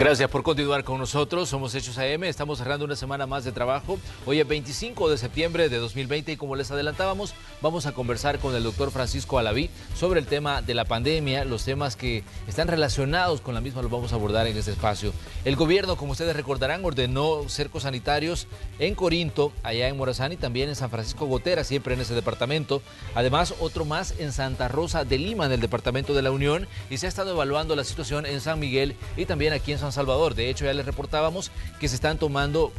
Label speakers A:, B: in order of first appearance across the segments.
A: Gracias por continuar con nosotros. Somos Hechos AM. Estamos cerrando una semana más de trabajo. Hoy es 25 de septiembre de 2020 y como les adelantábamos, vamos a conversar con el doctor Francisco Alaví sobre el tema de la pandemia. Los temas que están relacionados con la misma los vamos a abordar en este espacio. El gobierno, como ustedes recordarán, ordenó cercos sanitarios en Corinto, allá en Morazán, y también en San Francisco Gotera, siempre en ese departamento. Además, otro más en Santa Rosa de Lima, en el departamento de La Unión, y se ha estado evaluando la situación en San Miguel y también aquí en San Salvador. De hecho, ya les reportábamos que se están tomando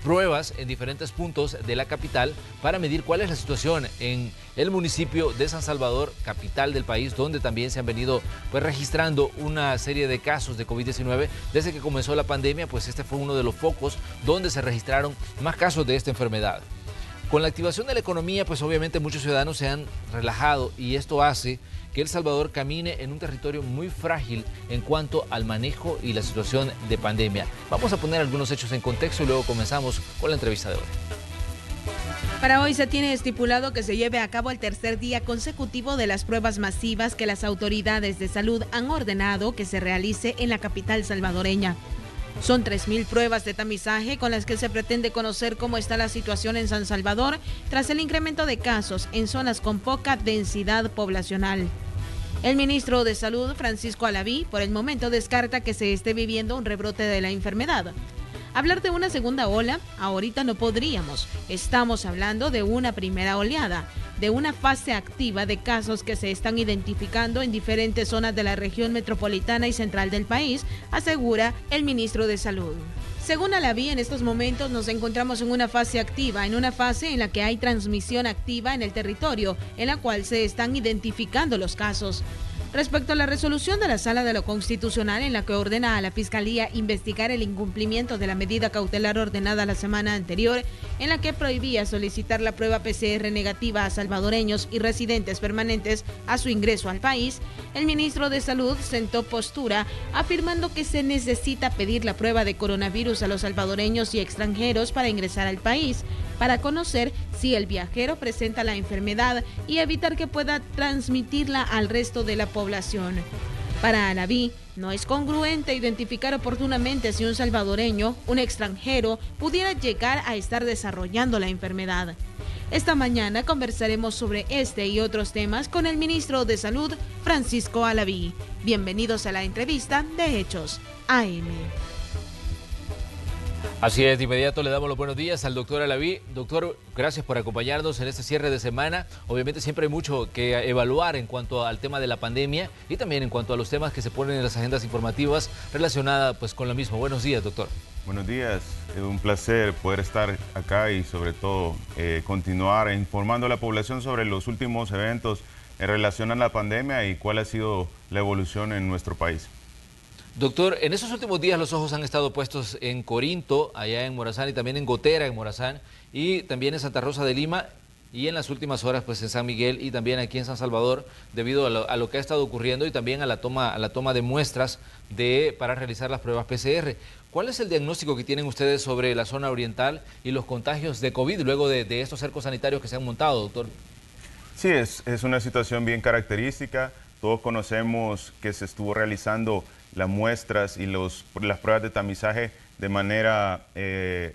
A: pruebas en diferentes puntos de la capital para medir cuál es la situación en el municipio de San Salvador, capital del país, donde también se han venido registrando una serie de casos de COVID-19. Desde que comenzó la pandemia, este fue uno de los focos donde se registraron más casos de esta enfermedad. Con la activación de la economía, obviamente muchos ciudadanos se han relajado y esto hace que El Salvador camine en un territorio muy frágil en cuanto al manejo y la situación de pandemia. Vamos a poner algunos hechos en contexto y luego comenzamos con la entrevista de hoy.
B: Para hoy se tiene estipulado que se lleve a cabo el tercer día consecutivo de las pruebas masivas que las autoridades de salud han ordenado que se realice en la capital salvadoreña. Son 3.000 pruebas de tamizaje con las que se pretende conocer cómo está la situación en San Salvador tras el incremento de casos en zonas con poca densidad poblacional. El ministro de Salud, Francisco Alaví, por el momento descarta que se esté viviendo un rebrote de la enfermedad. Hablar de una segunda ola, ahorita no podríamos. Estamos hablando de una primera oleada, de una fase activa de casos que se están identificando en diferentes zonas de la región metropolitana y central del país, asegura el ministro de Salud. Según Alaví, en estos momentos nos encontramos en una fase activa, en una fase en la que hay transmisión activa en el territorio, en la cual se están identificando los casos. Respecto a la resolución de la Sala de lo Constitucional en la que ordena a la Fiscalía investigar el incumplimiento de la medida cautelar ordenada la semana anterior, en la que prohibía solicitar la prueba PCR negativa a salvadoreños y residentes permanentes a su ingreso al país, el ministro de Salud sentó postura afirmando que se necesita pedir la prueba de coronavirus a los salvadoreños y extranjeros para ingresar al país, para conocer si el viajero presenta la enfermedad y evitar que pueda transmitirla al resto de la población. Para Alaví, no es congruente identificar oportunamente si un salvadoreño, un extranjero, pudiera llegar a estar desarrollando la enfermedad. Esta mañana conversaremos sobre este y otros temas con el ministro de Salud, Francisco Alaví. Bienvenidos a la entrevista de Hechos AM.
A: Así es, de inmediato le damos los buenos días al doctor Alaví. Doctor, gracias por acompañarnos en este cierre de semana. Obviamente siempre hay mucho que evaluar en cuanto al tema de la pandemia y también en cuanto a los temas que se ponen en las agendas informativas relacionadas con lo mismo. Buenos días, doctor.
C: Buenos días, es un placer poder estar acá y sobre todo continuar informando a la población sobre los últimos eventos en relación a la pandemia y cuál ha sido la evolución en nuestro país.
A: Doctor, en esos últimos días los ojos han estado puestos en Corinto, allá en Morazán, y también en Gotera, en Morazán, y también en Santa Rosa de Lima, y en las últimas horas en San Miguel y también aquí en San Salvador, debido a lo que ha estado ocurriendo y también a la toma de muestras para realizar las pruebas PCR. ¿Cuál es el diagnóstico que tienen ustedes sobre la zona oriental y los contagios de COVID luego de estos cercos sanitarios que se han montado, doctor?
C: Sí, es una situación bien característica. Todos conocemos que se estuvo realizando las muestras y las pruebas de tamizaje de manera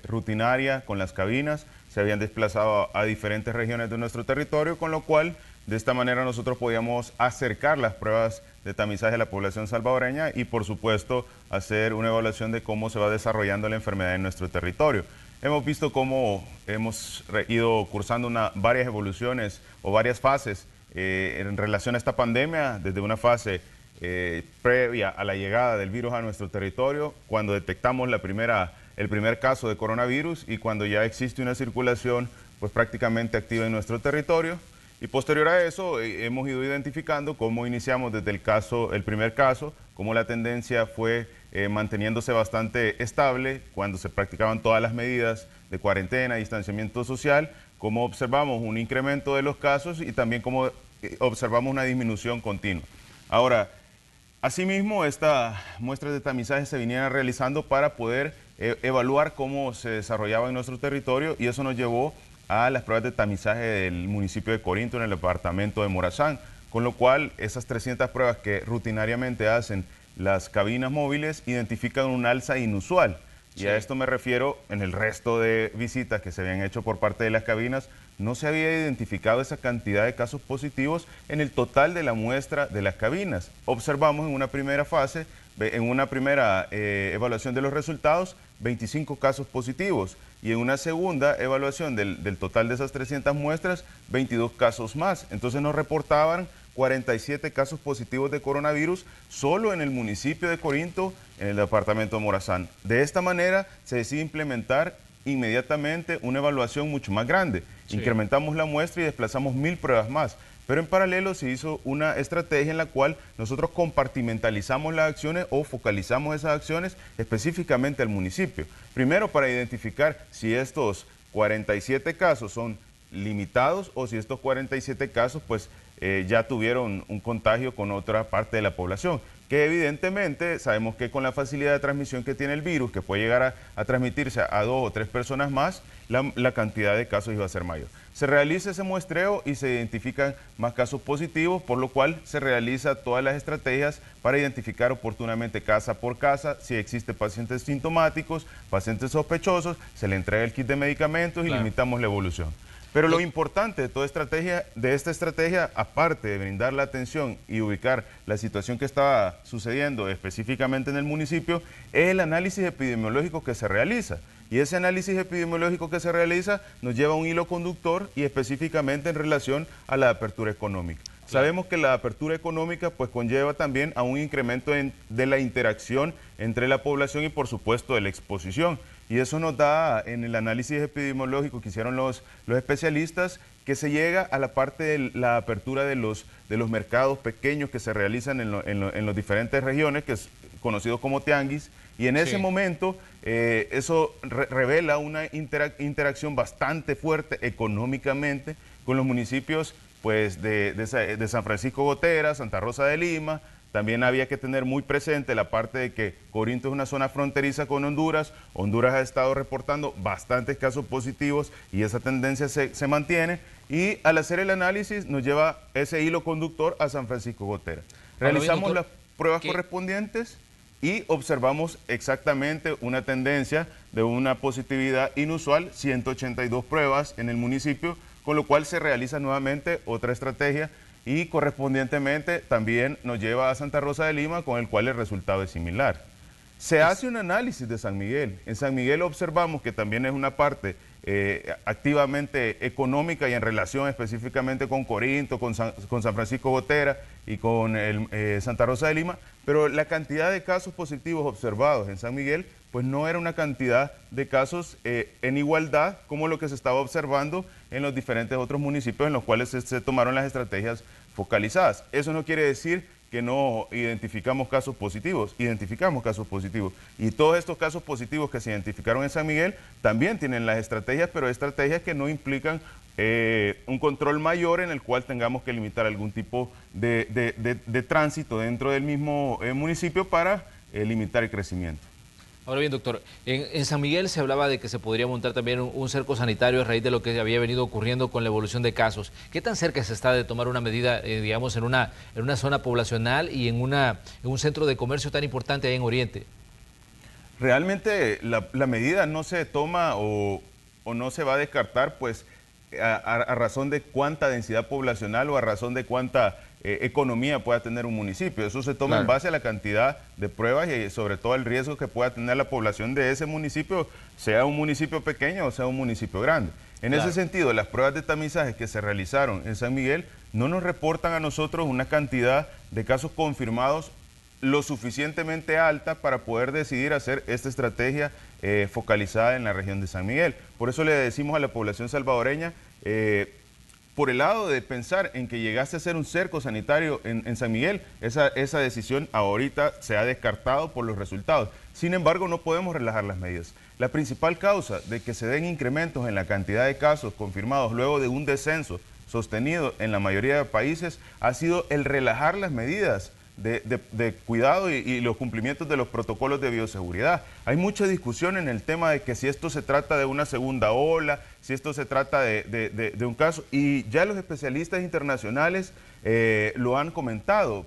C: rutinaria con las cabinas. Se habían desplazado a diferentes regiones de nuestro territorio, con lo cual de esta manera nosotros podíamos acercar las pruebas de tamizaje a la población salvadoreña y por supuesto hacer una evaluación de cómo se va desarrollando la enfermedad en nuestro territorio. Hemos visto cómo hemos ido cursando varias evoluciones o varias fases en relación a esta pandemia, desde una fase previa a la llegada del virus a nuestro territorio, cuando detectamos el primer caso de coronavirus y cuando ya existe una circulación prácticamente activa en nuestro territorio. Y posterior a eso hemos ido identificando cómo iniciamos desde el primer caso, cómo la tendencia fue manteniéndose bastante estable cuando se practicaban todas las medidas de cuarentena, distanciamiento social, cómo observamos un incremento de los casos y también cómo observamos una disminución continua. Ahora, asimismo, estas muestras de tamizaje se vinieron realizando para poder evaluar cómo se desarrollaba en nuestro territorio y eso nos llevó a las pruebas de tamizaje del municipio de Corinto en el departamento de Morazán, con lo cual esas 300 pruebas que rutinariamente hacen las cabinas móviles identifican un alza inusual. Y a esto me refiero, en el resto de visitas que se habían hecho por parte de las cabinas, no se había identificado esa cantidad de casos positivos en el total de la muestra de las cabinas. Observamos en una primera fase, en una primera evaluación de los resultados, 25 casos positivos. Y en una segunda evaluación del total de esas 300 muestras, 22 casos más. Entonces nos reportaban 47 casos positivos de coronavirus solo en el municipio de Corinto, en el departamento de Morazán. De esta manera se decide implementar inmediatamente una evaluación mucho más grande. Sí. Incrementamos la muestra y desplazamos 1000 pruebas más. Pero en paralelo se hizo una estrategia en la cual nosotros compartimentalizamos las acciones o focalizamos esas acciones específicamente al municipio. Primero, para identificar si estos 47 casos son limitados o si estos 47 casos pues ya tuvieron un contagio con otra parte de la población, que evidentemente sabemos que con la facilidad de transmisión que tiene el virus, que puede llegar a transmitirse a 2 o 3 personas más, la cantidad de casos iba a ser mayor. Se realiza ese muestreo y se identifican más casos positivos, por lo cual se realiza todas las estrategias para identificar oportunamente casa por casa, si existen pacientes sintomáticos, pacientes sospechosos, se le entrega el kit de medicamentos y limitamos la evolución. Pero lo importante de esta estrategia, aparte de brindar la atención y ubicar la situación que estaba sucediendo específicamente en el municipio, es el análisis epidemiológico que se realiza. Y ese análisis epidemiológico que se realiza nos lleva a un hilo conductor y específicamente en relación a la apertura económica. Sabemos que la apertura económica pues conlleva también a un incremento de la interacción entre la población y por supuesto de la exposición. Y eso nos da en el análisis epidemiológico que hicieron los especialistas que se llega a la parte de la apertura de los mercados pequeños que se realizan en las diferentes regiones, que es conocido como tianguis. Y en ese momento eso revela una interacción bastante fuerte económicamente con los municipios pues, de San Francisco Gotera, Santa Rosa de Lima. También había que tener muy presente la parte de que Corinto es una zona fronteriza con Honduras. Honduras ha estado reportando bastantes casos positivos y esa tendencia se mantiene. Y al hacer el análisis nos lleva ese hilo conductor a San Francisco Gotera. Realizamos las pruebas correspondientes y observamos exactamente una tendencia de una positividad inusual, 182 pruebas en el municipio, con lo cual se realiza nuevamente otra estrategia y correspondientemente también nos lleva a Santa Rosa de Lima, con el cual el resultado es similar. Se hace un análisis de San Miguel. En San Miguel observamos que también es una parte activamente económica y en relación específicamente con Corinto, con San Francisco Gotera y con Santa Rosa de Lima, pero la cantidad de casos positivos observados en San Miguel pues no era una cantidad de casos en igualdad como lo que se estaba observando en los diferentes otros municipios en los cuales se tomaron las estrategias focalizadas. Eso no quiere decir que no identificamos casos positivos, identificamos casos positivos. Y todos estos casos positivos que se identificaron en San Miguel también tienen las estrategias, pero estrategias que no implican un control mayor en el cual tengamos que limitar algún tipo de tránsito dentro del mismo municipio para limitar el crecimiento.
A: Ahora bien, doctor, en San Miguel se hablaba de que se podría montar también un cerco sanitario a raíz de lo que había venido ocurriendo con la evolución de casos. ¿Qué tan cerca se está de tomar una medida, digamos, en una zona poblacional y en un centro de comercio tan importante ahí en Oriente?
C: Realmente la medida no se toma o no se va a descartar, pues, a razón de cuánta densidad poblacional o a razón de cuánta economía pueda tener un municipio. Eso se toma en base a la cantidad de pruebas y sobre todo el riesgo que pueda tener la población de ese municipio, sea un municipio pequeño o sea un municipio grande. En ese sentido, las pruebas de tamizaje que se realizaron en San Miguel no nos reportan a nosotros una cantidad de casos confirmados lo suficientemente alta para poder decidir hacer esta estrategia focalizada en la región de San Miguel. Por eso le decimos a la población salvadoreña, por el lado de pensar en que llegase a ser un cerco sanitario en San Miguel, esa decisión ahorita se ha descartado por los resultados. Sin embargo, no podemos relajar las medidas. La principal causa de que se den incrementos en la cantidad de casos confirmados luego de un descenso sostenido en la mayoría de países ha sido el relajar las medidas de cuidado y los cumplimientos de los protocolos de bioseguridad. Hay mucha discusión en el tema de que si esto se trata de una segunda ola, si esto se trata de un caso, y ya los especialistas internacionales lo han comentado.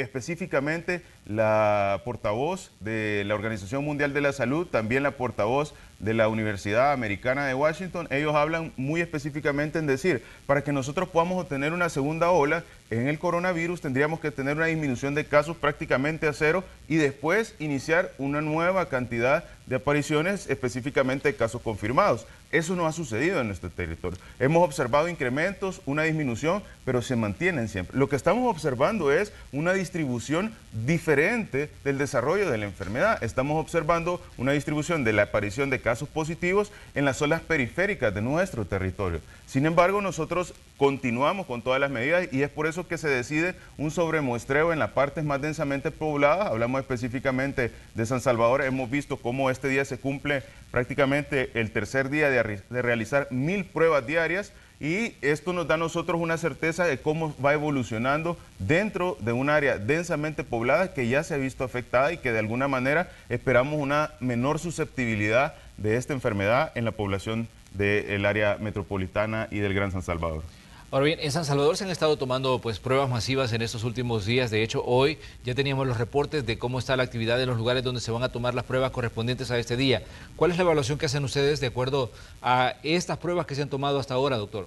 C: específicamente la portavoz de la Organización Mundial de la Salud, también la portavoz de la Universidad Americana de Washington. Ellos hablan muy específicamente en decir, para que nosotros podamos obtener una segunda ola en el coronavirus, tendríamos que tener una disminución de casos prácticamente a cero y después iniciar una nueva cantidad de apariciones, específicamente de casos confirmados. Eso no ha sucedido en nuestro territorio. Hemos observado incrementos, una disminución, pero se mantienen siempre. Lo que estamos observando es una distribución diferente del desarrollo de la enfermedad. Estamos observando una distribución de la aparición de casos positivos en las zonas periféricas de nuestro territorio. Sin embargo, nosotros continuamos con todas las medidas y es por eso que se decide un sobremuestreo en las partes más densamente pobladas. Hablamos específicamente de San Salvador. Hemos visto cómo este día se cumple prácticamente el tercer día de realizar 1000 pruebas diarias. Y esto nos da a nosotros una certeza de cómo va evolucionando dentro de un área densamente poblada que ya se ha visto afectada y que de alguna manera esperamos una menor susceptibilidad de esta enfermedad en la población del área metropolitana y del Gran San Salvador.
A: Ahora bien, en San Salvador se han estado tomando pruebas masivas en estos últimos días. De hecho, hoy ya teníamos los reportes de cómo está la actividad en los lugares donde se van a tomar las pruebas correspondientes a este día. ¿Cuál es la evaluación que hacen ustedes de acuerdo a estas pruebas que se han tomado hasta ahora, doctor?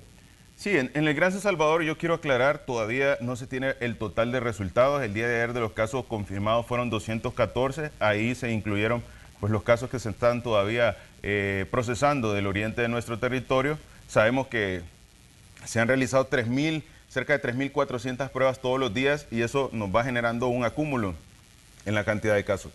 C: Sí, en el Gran San Salvador yo quiero aclarar, todavía no se tiene el total de resultados. El día de ayer de los casos confirmados fueron 214, ahí se incluyeron pues los casos que se están todavía procesando del oriente de nuestro territorio. Sabemos que se han realizado cerca de 3.400 pruebas todos los días y eso nos va generando un acúmulo en la cantidad de casos.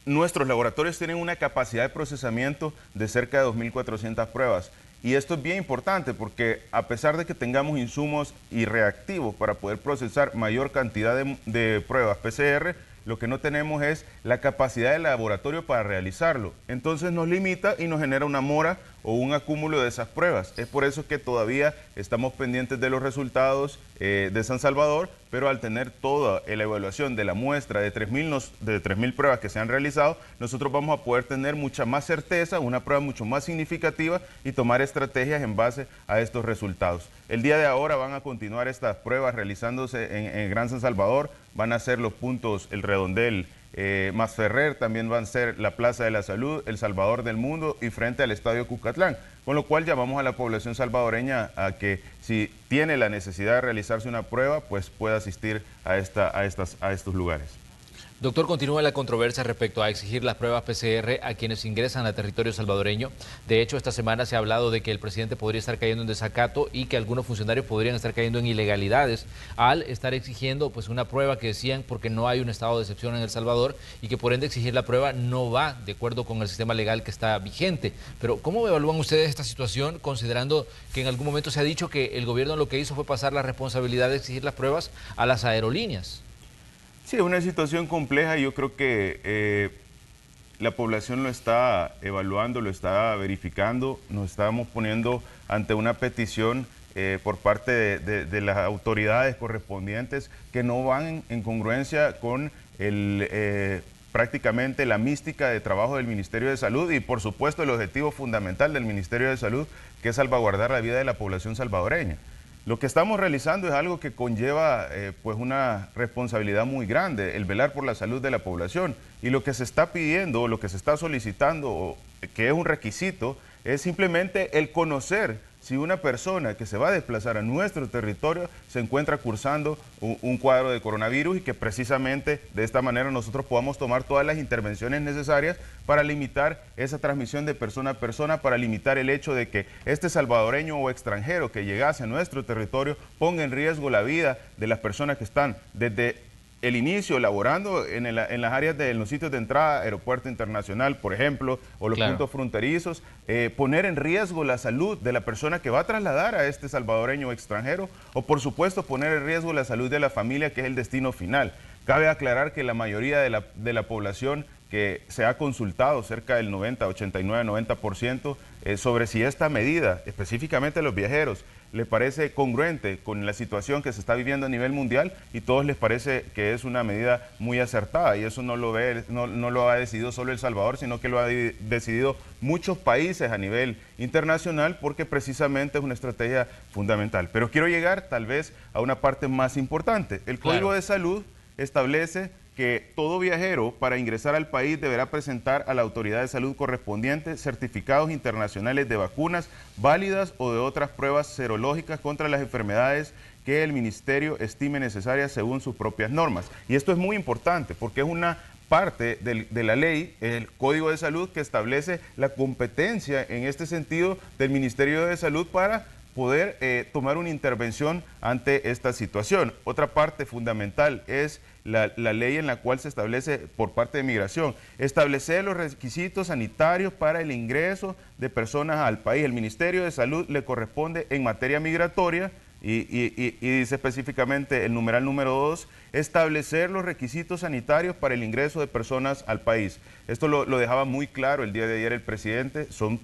C: Nuestros laboratorios tienen una capacidad de procesamiento de cerca de 2.400 pruebas. Y esto es bien importante porque a pesar de que tengamos insumos y reactivos para poder procesar mayor cantidad de pruebas PCR, lo que no tenemos es la capacidad del laboratorio para realizarlo. Entonces nos limita y nos genera una mora o un acúmulo de esas pruebas. Es por eso que todavía estamos pendientes de los resultados de San Salvador, pero al tener toda la evaluación de la muestra de 3.000 pruebas que se han realizado, nosotros vamos a poder tener mucha más certeza, una prueba mucho más significativa y tomar estrategias en base a estos resultados. El día de ahora van a continuar estas pruebas realizándose en Gran San Salvador, van a ser los puntos El Redondel, Masferrer, también van a ser la Plaza de la Salud, El Salvador del Mundo y frente al Estadio Cuscatlán. Con lo cual llamamos a la población salvadoreña a que si tiene la necesidad de realizarse una prueba, pues pueda asistir a estos lugares.
A: Doctor, continúa la controversia respecto a exigir las pruebas PCR a quienes ingresan a territorio salvadoreño. De hecho, esta semana se ha hablado de que el presidente podría estar cayendo en desacato y que algunos funcionarios podrían estar cayendo en ilegalidades al estar exigiendo pues una prueba que decían porque no hay un estado de excepción en El Salvador y que por ende exigir la prueba no va de acuerdo con el sistema legal que está vigente. Pero ¿cómo evalúan ustedes esta situación considerando que en algún momento se ha dicho que el gobierno lo que hizo fue pasar la responsabilidad de exigir las pruebas a las aerolíneas?
C: Sí, es una situación compleja y yo creo que la población lo está evaluando, lo está verificando. Nos estamos poniendo ante una petición por parte de las autoridades correspondientes que no van en congruencia con prácticamente la mística de trabajo del Ministerio de Salud y por supuesto el objetivo fundamental del Ministerio de Salud, que es salvaguardar la vida de la población salvadoreña. Lo que estamos realizando es algo que conlleva pues una responsabilidad muy grande, el velar por la salud de la población. Y lo que se está pidiendo, lo que se está solicitando, que es un requisito, es simplemente el conocer si una persona que se va a desplazar a nuestro territorio se encuentra cursando un cuadro de coronavirus y que precisamente de esta manera nosotros podamos tomar todas las intervenciones necesarias para limitar esa transmisión de persona a persona, para limitar el hecho de que este salvadoreño o extranjero que llegase a nuestro territorio ponga en riesgo la vida de las personas que están desde el inicio laborando en las áreas en los sitios de entrada, aeropuerto internacional, por ejemplo, o los puntos fronterizos, poner en riesgo la salud de la persona que va a trasladar a este salvadoreño extranjero, o por supuesto poner en riesgo la salud de la familia, que es el destino final. Cabe aclarar que la mayoría de la población que se ha consultado, cerca del 90, 89, 90%, sobre si esta medida, específicamente a los viajeros, le parece congruente con la situación que se está viviendo a nivel mundial y todos les parece que es una medida muy acertada y eso no lo ha decidido solo El Salvador, sino que lo ha decidido muchos países a nivel internacional porque precisamente es una estrategia fundamental. Pero quiero llegar tal vez a una parte más importante. El Código de Salud establece que todo viajero para ingresar al país deberá presentar a la autoridad de salud correspondiente certificados internacionales de vacunas válidas o de otras pruebas serológicas contra las enfermedades que el ministerio estime necesarias según sus propias normas. Y esto es muy importante porque es una parte de la ley, el Código de Salud, que establece la competencia en este sentido del Ministerio de Salud para poder tomar una intervención ante esta situación. Otra parte fundamental es la ley en la cual se establece por parte de Migración, establecer los requisitos sanitarios para el ingreso de personas al país. El Ministerio de Salud le corresponde en materia migratoria, y dice específicamente el numeral número 2, establecer los requisitos sanitarios para el ingreso de personas al país. Esto lo dejaba muy claro el día de ayer el presidente. Son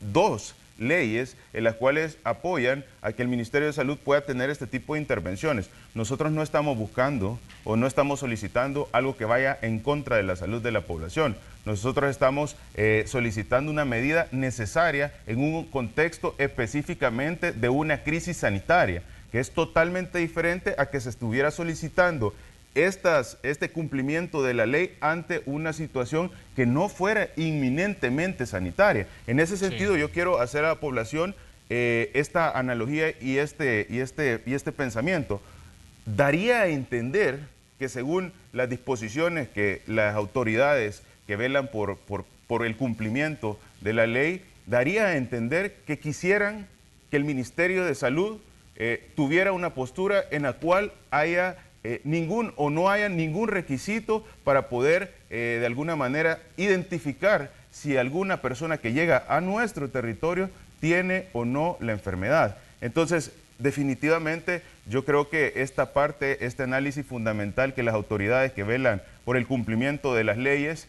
C: dos leyes en las cuales apoyan a que el Ministerio de Salud pueda tener este tipo de intervenciones. Nosotros no estamos buscando o no estamos solicitando algo que vaya en contra de la salud de la población. Nosotros estamos solicitando una medida necesaria en un contexto específicamente de una crisis sanitaria, que es totalmente diferente a que se estuviera solicitando este cumplimiento de la ley ante una situación que no fuera inminentemente sanitaria. En ese sentido, yo quiero hacer a la población esta analogía y este pensamiento. Daría a entender que según las disposiciones que las autoridades que velan por el cumplimiento de la ley, daría a entender que quisieran que el Ministerio de Salud tuviera una postura en la cual haya no haya ningún requisito para poder de alguna manera identificar si alguna persona que llega a nuestro territorio tiene o no la enfermedad. Entonces, definitivamente yo creo que esta parte, este análisis fundamental que las autoridades que velan por el cumplimiento de las leyes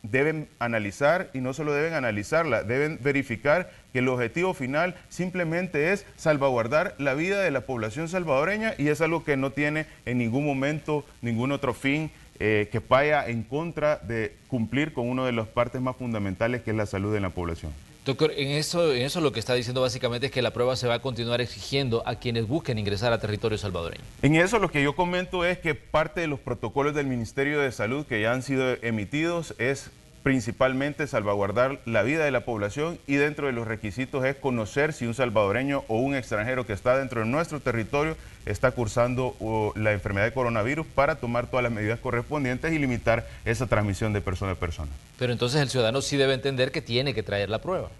C: deben analizar, y no solo deben analizarla, deben verificar que el objetivo final simplemente es salvaguardar la vida de la población salvadoreña, y es algo que no tiene en ningún momento ningún otro fin que vaya en contra de cumplir con una de las partes más fundamentales, que es la salud de la población.
A: Doctor, en eso lo que está diciendo básicamente es que la prueba se va a continuar exigiendo a quienes busquen ingresar a territorio salvadoreño.
C: En eso lo que yo comento es que parte de los protocolos del Ministerio de Salud que ya han sido emitidos es principalmente salvaguardar la vida de la población, y dentro de los requisitos es conocer si un salvadoreño o un extranjero que está dentro de nuestro territorio está cursando la enfermedad de coronavirus, para tomar todas las medidas correspondientes y limitar esa transmisión de persona a persona.
A: Pero entonces el ciudadano sí debe entender que tiene que traer la prueba.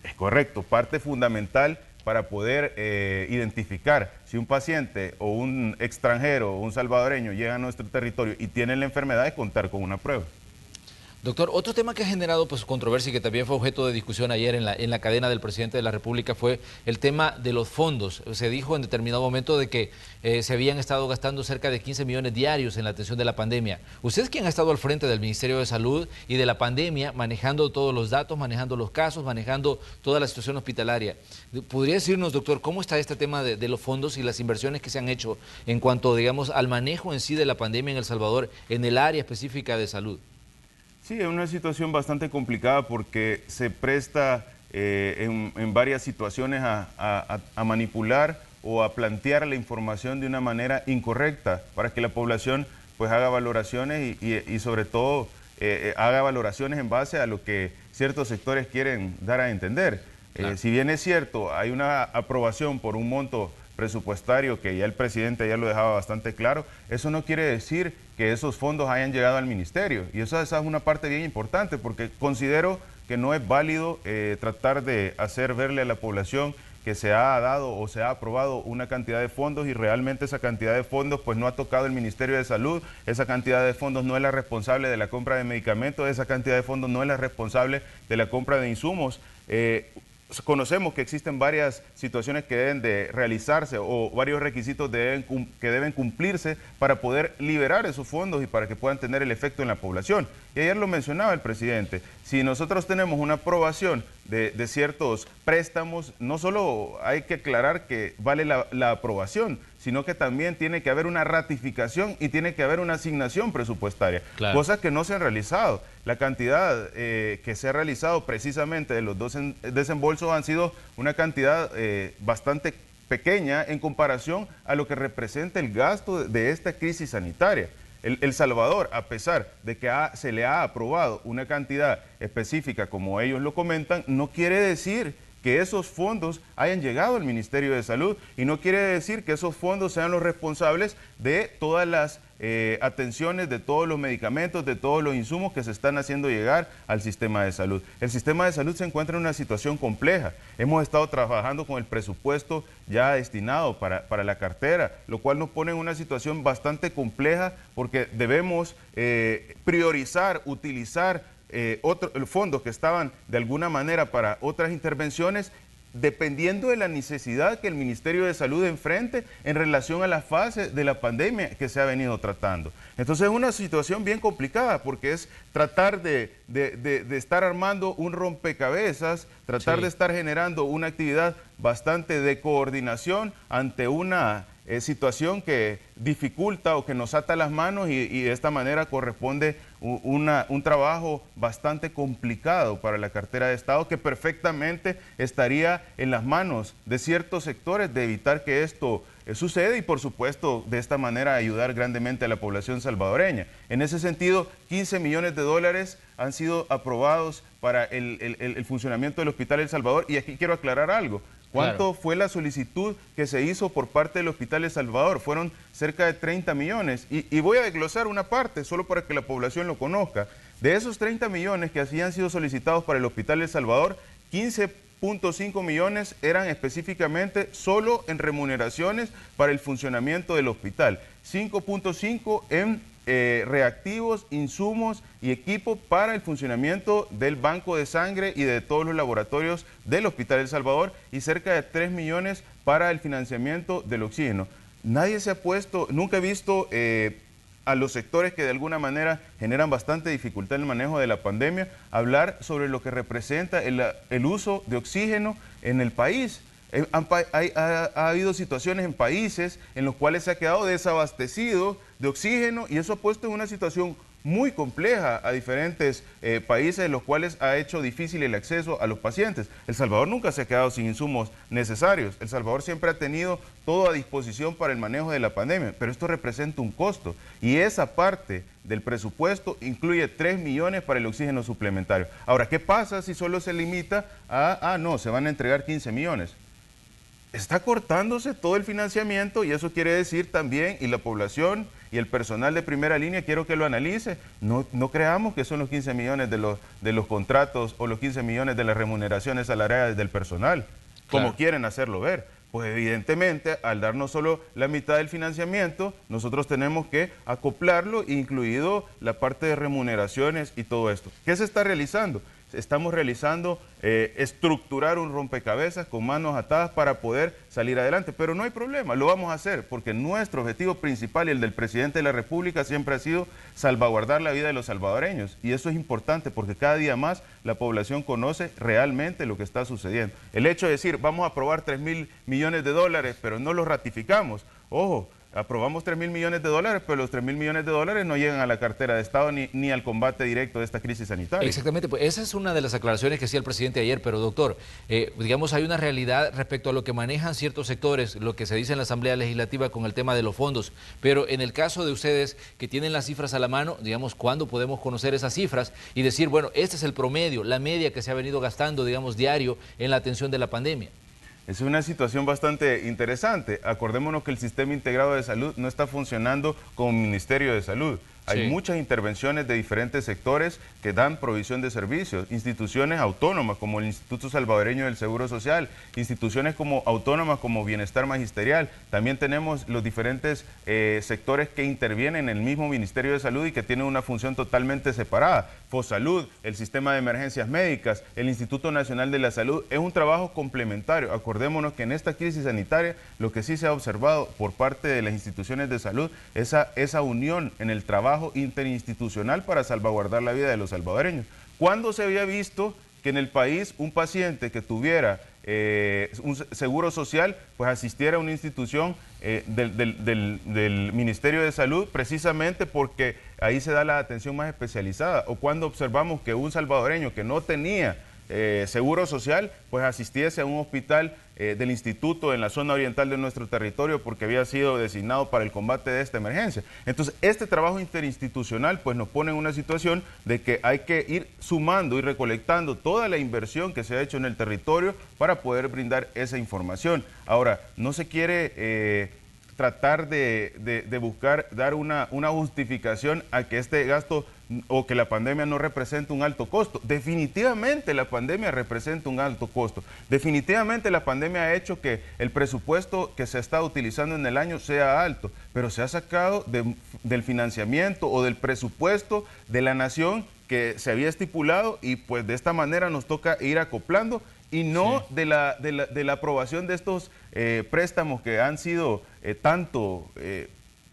C: Es correcto, parte fundamental para poder identificar si un paciente o un extranjero o un salvadoreño llega a nuestro territorio y tiene la enfermedad es contar con una prueba.
A: Doctor, otro tema que ha generado controversia y que también fue objeto de discusión ayer en la cadena del presidente de la República fue el tema de los fondos. Se dijo en determinado momento de que se habían estado gastando cerca de 15 millones diarios en la atención de la pandemia. Usted es quien ha estado al frente del Ministerio de Salud y de la pandemia, manejando todos los datos, manejando los casos, manejando toda la situación hospitalaria. ¿Podría decirnos, doctor, cómo está este tema de los fondos y las inversiones que se han hecho en cuanto, digamos, al manejo en sí de la pandemia en El Salvador, en el área específica de salud?
C: Sí, es una situación bastante complicada porque se presta en varias situaciones a manipular o a plantear la información de una manera incorrecta para que la población pues haga valoraciones y sobre todo haga valoraciones en base a lo que ciertos sectores quieren dar a entender. Claro. Si bien es cierto, hay una aprobación por un monto presupuestario que ya el presidente ya lo dejaba bastante claro, eso no quiere decir que esos fondos hayan llegado al ministerio, y esa es una parte bien importante, porque considero que no es válido tratar de hacer verle a la población que se ha dado o se ha aprobado una cantidad de fondos y realmente esa cantidad de fondos pues no ha tocado el Ministerio de Salud, esa cantidad de fondos no es la responsable de la compra de medicamentos, esa cantidad de fondos no es la responsable de la compra de insumos. Conocemos que existen varias situaciones que deben de realizarse o varios requisitos que deben cumplirse para poder liberar esos fondos y para que puedan tener el efecto en la población. Y ayer lo mencionaba el presidente, si nosotros tenemos una aprobación de ciertos préstamos, no solo hay que aclarar que vale la aprobación, sino que también tiene que haber una ratificación y tiene que haber una asignación presupuestaria, claro. Cosas que no se han realizado. La cantidad que se ha realizado precisamente de los dos desembolsos han sido una cantidad bastante pequeña en comparación a lo que representa el gasto de esta crisis sanitaria. El Salvador, a pesar de que se le ha aprobado una cantidad específica, como ellos lo comentan, no quiere decir que esos fondos hayan llegado al Ministerio de Salud y no quiere decir que esos fondos sean los responsables de todas las atenciones, de todos los medicamentos, de todos los insumos que se están haciendo llegar al sistema de salud. El sistema de salud se encuentra en una situación compleja. Hemos estado trabajando con el presupuesto ya destinado para la cartera, lo cual nos pone en una situación bastante compleja porque debemos priorizar, utilizar otros fondos que estaban de alguna manera para otras intervenciones, dependiendo de la necesidad que el Ministerio de Salud enfrente en relación a la fase de la pandemia que se ha venido tratando. Entonces es una situación bien complicada porque es tratar de estar armando un rompecabezas, tratar de estar generando una actividad bastante de coordinación ante una situación que dificulta o que nos ata las manos y de esta manera corresponde un trabajo bastante complicado para la cartera de Estado que perfectamente estaría en las manos de ciertos sectores de evitar que esto suceda y por supuesto de esta manera ayudar grandemente a la población salvadoreña. En ese sentido, 15 millones de dólares han sido aprobados para el funcionamiento del Hospital El Salvador y aquí quiero aclarar algo. ¿Cuánto fue la solicitud que se hizo por parte del Hospital El Salvador? Fueron cerca de 30 millones. Y voy a desglosar una parte, solo para que la población lo conozca. De esos 30 millones que así han sido solicitados para el Hospital El Salvador, 15.5 millones eran específicamente solo en remuneraciones para el funcionamiento del hospital. 5.5 en reactivos, insumos y equipo para el funcionamiento del banco de sangre y de todos los laboratorios del Hospital El Salvador y cerca de 3 millones para el financiamiento del oxígeno. Nadie se ha puesto, nunca he visto a los sectores que de alguna manera generan bastante dificultad en el manejo de la pandemia hablar sobre lo que representa el uso de oxígeno en el país. Ha habido situaciones en países en los cuales se ha quedado desabastecido de oxígeno y eso ha puesto en una situación muy compleja a diferentes países en los cuales ha hecho difícil el acceso a los pacientes. El Salvador nunca se ha quedado sin insumos necesarios. El Salvador siempre ha tenido todo a disposición para el manejo de la pandemia, pero esto representa un costo y esa parte del presupuesto incluye 3 millones para el oxígeno suplementario. Ahora, ¿qué pasa si solo se limita a, no, se van a entregar 15 millones? Está cortándose todo el financiamiento y eso quiere decir también, y la población y el personal de primera línea, quiero que lo analice, no creamos que son los 15 millones de los contratos o los 15 millones de las remuneraciones salariales del personal, como quieren hacerlo ver. Pues evidentemente, al darnos solo la mitad del financiamiento, nosotros tenemos que acoplarlo, incluido la parte de remuneraciones y todo esto. ¿Qué se está realizando? Estamos realizando estructurar un rompecabezas con manos atadas para poder salir adelante, pero no hay problema, lo vamos a hacer porque nuestro objetivo principal y el del presidente de la República siempre ha sido salvaguardar la vida de los salvadoreños y eso es importante porque cada día más la población conoce realmente lo que está sucediendo. El hecho de decir vamos a aprobar 3.000 millones de dólares pero no los ratificamos, ojo, aprobamos 3.000 millones de dólares, pero los 3.000 millones de dólares no llegan a la cartera de Estado ni al combate directo de esta crisis sanitaria.
A: Exactamente, pues esa es una de las aclaraciones que hacía el presidente ayer, pero doctor, digamos hay una realidad respecto a lo que manejan ciertos sectores, lo que se dice en la Asamblea Legislativa con el tema de los fondos, pero en el caso de ustedes que tienen las cifras a la mano, digamos, ¿cuándo podemos conocer esas cifras y decir, bueno, este es el promedio, la media que se ha venido gastando, digamos, diario en la atención de la pandemia?
C: Es una situación bastante interesante. Acordémonos que el Sistema Integrado de Salud no está funcionando como Ministerio de Salud. Hay muchas intervenciones de diferentes sectores que dan provisión de servicios, instituciones autónomas como el Instituto Salvadoreño del Seguro Social, instituciones como autónomas como Bienestar Magisterial. También tenemos los diferentes sectores que intervienen en el mismo Ministerio de Salud y que tienen una función totalmente separada. FOSalud, el Sistema de Emergencias Médicas, el Instituto Nacional de la Salud. Es un trabajo complementario. Acordémonos que en esta crisis sanitaria lo que sí se ha observado por parte de las instituciones de salud es esa unión en el trabajo interinstitucional para salvaguardar la vida de los salvadoreños. ¿Cuándo se había visto que en el país un paciente que tuviera un seguro social, pues asistiera a una institución del Ministerio de Salud precisamente porque ahí se da la atención más especializada? O cuando observamos que un salvadoreño que no tenía Seguro Social pues asistiese a un hospital del instituto en la zona oriental de nuestro territorio porque había sido designado para el combate de esta emergencia. Entonces, este trabajo interinstitucional pues nos pone en una situación de que hay que ir sumando y recolectando toda la inversión que se ha hecho en el territorio para poder brindar esa información. Ahora, no se quiere tratar de buscar dar una justificación a que este gasto o que la pandemia no representa un alto costo. Definitivamente la pandemia representa un alto costo. Definitivamente la pandemia ha hecho que el presupuesto que se está utilizando en el año sea alto, pero se ha sacado del financiamiento o del presupuesto de la nación que se había estipulado y pues de esta manera nos toca ir acoplando y no sí. de la aprobación de estos préstamos que han sido tanto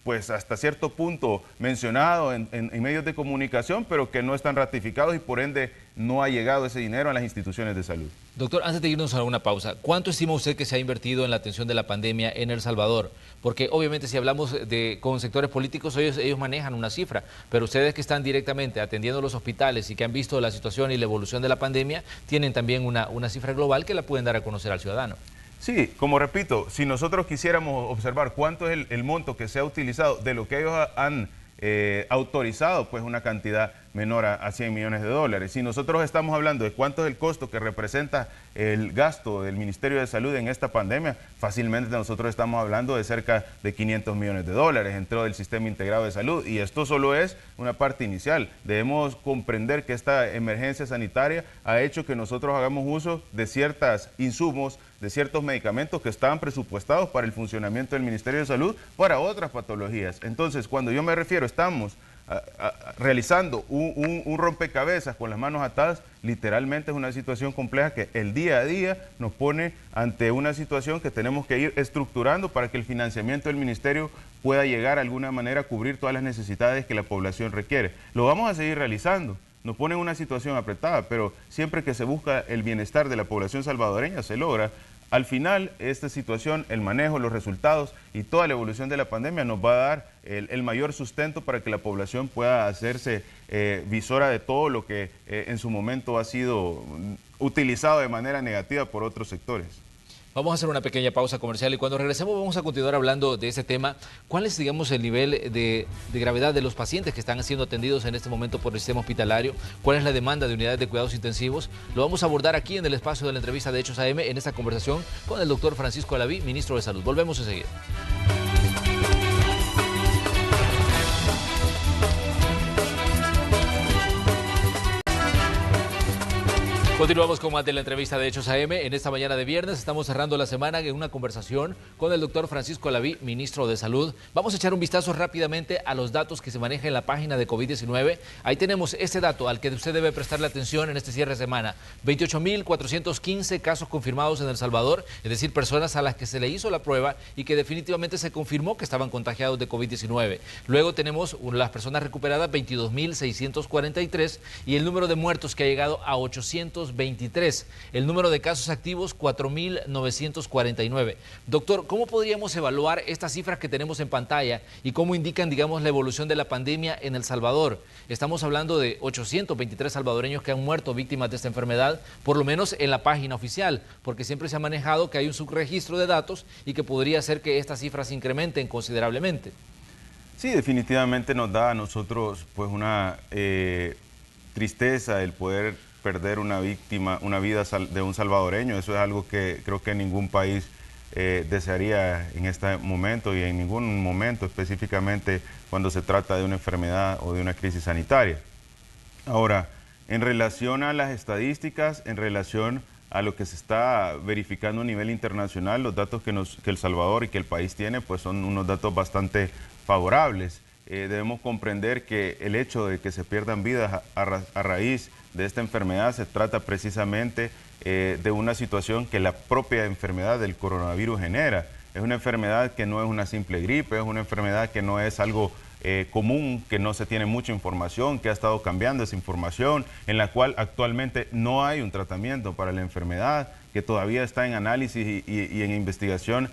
C: pues hasta cierto punto mencionado en medios de comunicación, pero que no están ratificados y por ende no ha llegado ese dinero a las instituciones de salud.
A: Doctor, antes de irnos a una pausa, ¿cuánto estima usted que se ha invertido en la atención de la pandemia en El Salvador? Porque obviamente si hablamos con sectores políticos, ellos manejan una cifra, pero ustedes que están directamente atendiendo los hospitales y que han visto la situación y la evolución de la pandemia, tienen también una cifra global que la pueden dar a conocer al ciudadano.
C: Sí, como repito, si nosotros quisiéramos observar cuánto es el monto que se ha utilizado de lo que ellos han autorizado, pues una cantidad menor a 100 millones de dólares. Si nosotros estamos hablando de cuánto es el costo que representa el gasto del Ministerio de Salud en esta pandemia, fácilmente nosotros estamos hablando de cerca de 500 millones de dólares dentro del Sistema Integrado de Salud. Y esto solo es una parte inicial. Debemos comprender que esta emergencia sanitaria ha hecho que nosotros hagamos uso de ciertos insumos, de ciertos medicamentos que estaban presupuestados para el funcionamiento del Ministerio de Salud para otras patologías. Entonces, cuando yo me refiero, estamos realizando un rompecabezas con las manos atadas, literalmente es una situación compleja que el día a día nos pone ante una situación que tenemos que ir estructurando para que el financiamiento del ministerio pueda llegar de alguna manera a cubrir todas las necesidades que la población requiere. Lo vamos a seguir realizando. Nos pone en una situación apretada, pero siempre que se busca el bienestar de la población salvadoreña se logra. Al final, esta situación, el manejo, los resultados y toda la evolución de la pandemia nos va a dar el mayor sustento para que la población pueda hacerse visora de todo lo que en su momento ha sido utilizado de manera negativa por otros sectores.
A: Vamos a hacer una pequeña pausa comercial y cuando regresemos vamos a continuar hablando de este tema. ¿Cuál es, digamos, el nivel de gravedad de los pacientes que están siendo atendidos en este momento por el sistema hospitalario? ¿Cuál es la demanda de unidades de cuidados intensivos? Lo vamos a abordar aquí en el espacio de la entrevista de Hechos AM en esta conversación con el doctor Francisco Alaví, ministro de Salud. Volvemos enseguida. Continuamos con más de la entrevista de Hechos AM. En esta mañana de viernes estamos cerrando la semana en una conversación con el doctor Francisco Alaví, ministro de Salud. Vamos a echar un vistazo rápidamente a los datos que se manejan en la página de COVID-19. Ahí tenemos este dato al que usted debe prestarle atención en este cierre de semana. 28.415 casos confirmados en El Salvador, es decir, personas a las que se le hizo la prueba y que definitivamente se confirmó que estaban contagiados de COVID-19. Luego tenemos las personas recuperadas, 22.643, y el número de muertos que ha llegado a 823. El número de casos activos, 4.949. Doctor, ¿cómo podríamos evaluar estas cifras que tenemos en pantalla y cómo indican, digamos, la evolución de la pandemia en El Salvador? Estamos hablando de 823 salvadoreños que han muerto víctimas de esta enfermedad, por lo menos en la página oficial, porque siempre se ha manejado que hay un subregistro de datos y que podría hacer que estas cifras se incrementen considerablemente.
C: Sí, definitivamente nos da a nosotros pues una tristeza el poder perder una víctima, una vida de un salvadoreño. Eso es algo que creo que ningún país desearía en este momento y en ningún momento específicamente cuando se trata de una enfermedad o de una crisis sanitaria. Ahora, en relación a las estadísticas, en relación a lo que se está verificando a nivel internacional, los datos que El Salvador y que el país tiene, pues son unos datos bastante favorables. Debemos comprender que el hecho de que se pierdan vidas a raíz de esta enfermedad se trata precisamente de una situación que la propia enfermedad del coronavirus genera. Es una enfermedad que no es una simple gripe, es una enfermedad que no es algo común, que no se tiene mucha información, que ha estado cambiando esa información, en la cual actualmente no hay un tratamiento para la enfermedad, que todavía está en análisis y en investigación,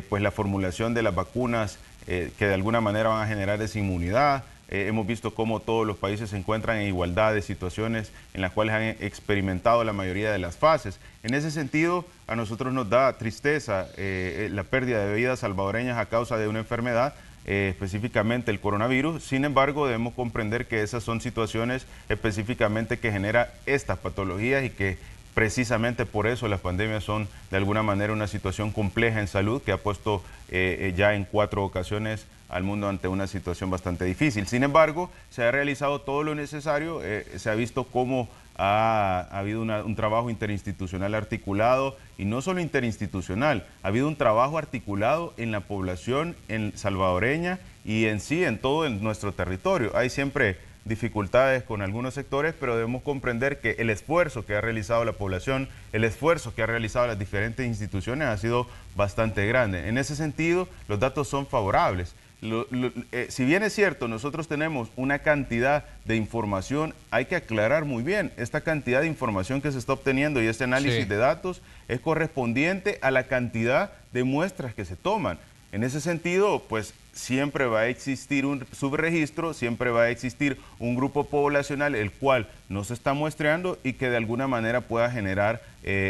C: pues la formulación de las vacunas que de alguna manera van a generar esa inmunidad. hemos visto cómo todos los países se encuentran en igualdad de situaciones en las cuales han experimentado la mayoría de las fases. En ese sentido, a nosotros nos da tristeza la pérdida de vidas salvadoreñas a causa de una enfermedad, específicamente el coronavirus. Sin embargo, debemos comprender que esas son situaciones específicamente que generan estas patologías y que precisamente por eso las pandemias son de alguna manera una situación compleja en salud que ha puesto ya en 4 ocasiones al mundo ante una situación bastante difícil. Sin embargo, se ha realizado todo lo necesario, se ha visto cómo ha habido un trabajo interinstitucional articulado, y no solo interinstitucional, ha habido un trabajo articulado en la población salvadoreña y en sí en todo nuestro territorio. Hay siempre dificultades con algunos sectores, pero debemos comprender que el esfuerzo que ha realizado la población, el esfuerzo que ha realizado las diferentes instituciones ha sido bastante grande. En ese sentido, los datos son favorables. Si bien es cierto, nosotros tenemos una cantidad de información, hay que aclarar muy bien, esta cantidad de información que se está obteniendo y este análisis de datos es correspondiente a la cantidad de muestras que se toman. En ese sentido, pues siempre va a existir un subregistro, siempre va a existir un grupo poblacional el cual no se está muestreando y que de alguna manera pueda generar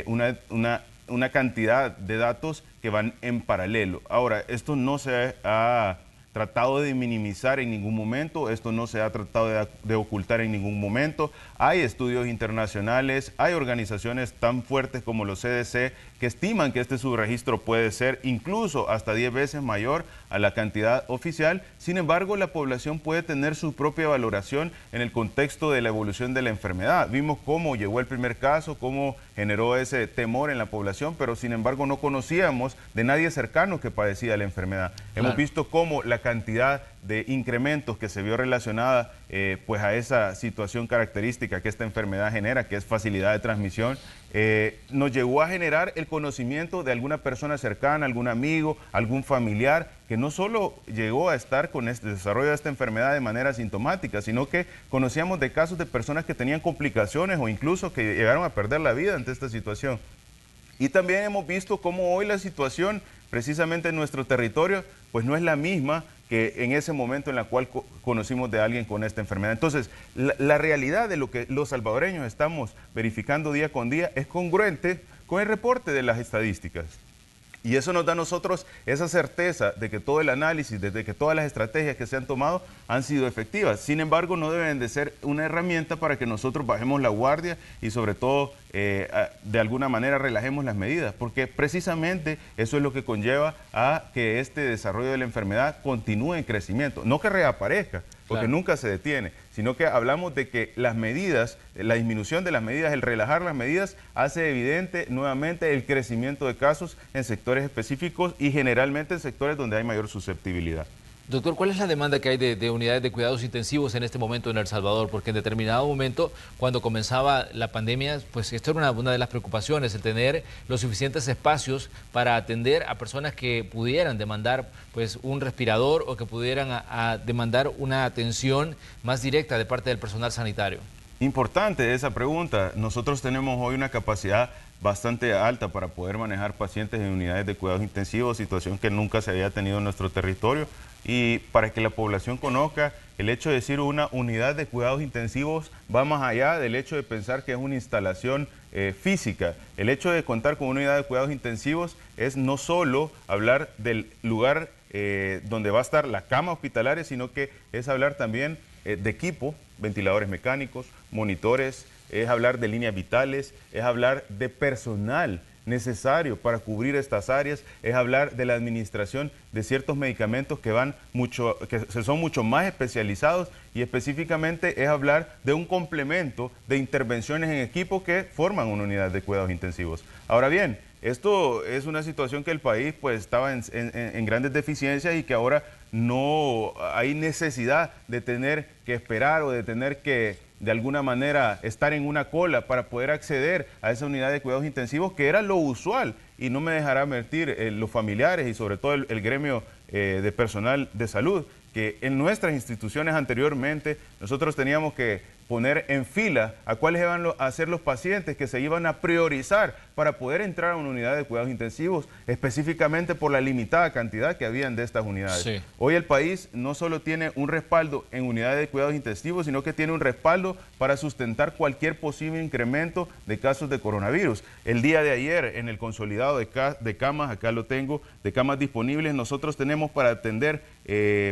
C: una cantidad de datos que van en paralelo. Ahora, esto no se ha tratado de minimizar en ningún momento, esto no se ha tratado de ocultar en ningún momento. Hay estudios internacionales, hay organizaciones tan fuertes como los CDC que estiman que este subregistro puede ser incluso hasta 10 veces mayor a la cantidad oficial. Sin embargo, la población puede tener su propia valoración en el contexto de la evolución de la enfermedad. Vimos cómo llegó el primer caso, cómo generó ese temor en la población, pero sin embargo no conocíamos de nadie cercano que padecía la enfermedad. Hemos visto cómo la cantidad de incrementos que se vio relacionada pues a esa situación característica que esta enfermedad genera, que es facilidad de transmisión, nos llevó a generar el conocimiento de alguna persona cercana, algún amigo, algún familiar, que no solo llegó a estar con este desarrollo de esta enfermedad de manera asintomática, sino que conocíamos de casos de personas que tenían complicaciones o incluso que llegaron a perder la vida ante esta situación. Y también hemos visto cómo hoy la situación, precisamente en nuestro territorio, pues no es la misma que en ese momento en la cual conocimos de alguien con esta enfermedad. Entonces, la realidad de lo que los salvadoreños estamos verificando día con día es congruente con el reporte de las estadísticas. Y eso nos da a nosotros esa certeza de que todo el análisis, de que todas las estrategias que se han tomado han sido efectivas. Sin embargo, no deben de ser una herramienta para que nosotros bajemos la guardia y sobre todo de alguna manera relajemos las medidas, porque precisamente eso es lo que conlleva a que este desarrollo de la enfermedad continúe en crecimiento, no que reaparezca, porque nunca se detiene, sino que hablamos de que las medidas, la disminución de las medidas, el relajar las medidas, hace evidente nuevamente el crecimiento de casos en sectores específicos y generalmente en sectores donde hay mayor susceptibilidad.
A: Doctor, ¿cuál es la demanda que hay de unidades de cuidados intensivos en este momento en El Salvador? Porque en determinado momento, cuando comenzaba la pandemia, pues esto era una de las preocupaciones, el tener los suficientes espacios para atender a personas que pudieran demandar pues un respirador o que pudieran demandar una atención más directa de parte del personal sanitario.
C: Importante esa pregunta. Nosotros tenemos hoy una capacidad bastante alta para poder manejar pacientes en unidades de cuidados intensivos, situación que nunca se había tenido en nuestro territorio. Y para que la población conozca, el hecho de decir una unidad de cuidados intensivos va más allá del hecho de pensar que es una instalación física. El hecho de contar con una unidad de cuidados intensivos es no solo hablar del lugar donde va a estar la cama hospitalaria, sino que es hablar también de equipo, ventiladores mecánicos, monitores, es hablar de líneas vitales, es hablar de personal necesario para cubrir estas áreas, es hablar de la administración de ciertos medicamentos que son mucho más especializados, y específicamente es hablar de un complemento de intervenciones en equipo que forman una unidad de cuidados intensivos. Ahora bien, esto es una situación que el país pues estaba en grandes deficiencias y que ahora no hay necesidad de tener que esperar o de tener que de alguna manera estar en una cola para poder acceder a esa unidad de cuidados intensivos, que era lo usual. Y no me dejará mentir los familiares y sobre todo el gremio de personal de salud, que en nuestras instituciones anteriormente nosotros teníamos que poner en fila a cuáles iban a ser los pacientes que se iban a priorizar para poder entrar a una unidad de cuidados intensivos, específicamente por la limitada cantidad que habían de estas unidades. Sí. Hoy el país no solo tiene un respaldo en unidades de cuidados intensivos, sino que tiene un respaldo para sustentar cualquier posible incremento de casos de coronavirus. El día de ayer, en el consolidado de camas, acá lo tengo, de camas disponibles, nosotros tenemos para atender